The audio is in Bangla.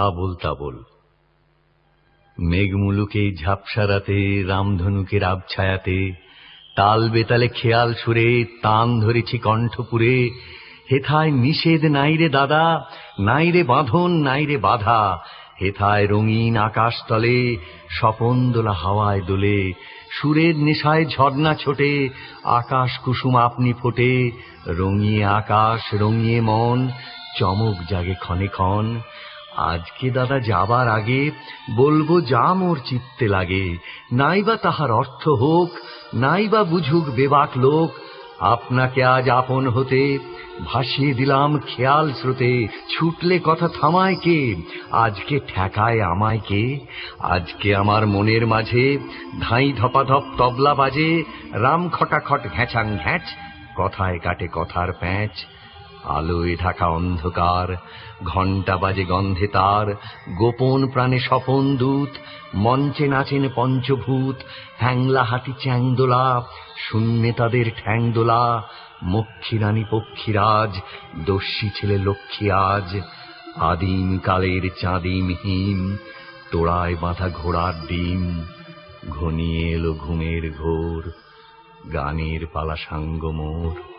আবোল তাবোল। মেঘমুলুকে ঝাপসা রাতে, রামধনুকের আবছায়াতে, তাল বেতালে খেয়াল সুরে তান ধরেছি কণ্ঠপুরে। হেথায় নিষেধ নাইরে দাদা, নাইরে বাঁধন, নাইরে বাধা। হেথায় রঙিন আকাশ তলে স্বপন দোলা হাওয়ায় দোলে। সুরের নেশায় ঝর্ণা ছোটে, আকাশ কুসুম আপনি ফোটে। রঙিয়ে আকাশ, রঙিয়ে মন, চমক জাগে ক্ষণে ক্ষণ। আজকে দাদা যাবার আগে বলবো যা মোর চিত্তে লাগে। নাইবা তাহার অর্থ হোক, নাইবা বুঝুক বেবাক লোক। আপনাকে আজ আপন হতে ভাসিয়ে দিলাম খেয়াল স্রোতে। ছুটলে কথা থামায় কে, আজকে ঠেকায় আমায় কে? আজকে আমার মনের মাঝে ধাই ধপাধপ তবলা বাজে। রাম খটাখট ঘ্যাচাং ঘ্যাচ, কথায় কাটে কথার প্যাঁচ। আলোয় ঢাকা অন্ধকার, ঘণ্টা বাজে গন্ধে তার। গোপন প্রাণে স্বপন দূত, মঞ্চে নাচেন পঞ্চভূত। হ্যাংলা হাতি চ্যাংদোলা, শূন্যে তাদের ঠ্যাংদোলা। মক্ষী পক্ষীরাজ, দস্যি ছেলে লক্ষ্মী আজ। আদিম কালের চাঁদিম হিম, তোড়ায় বাঁধা ঘোড়ার ডিম। ঘনিয়ে এলো ঘুমের ঘোর, গানের পালা সাঙ্গ মোর।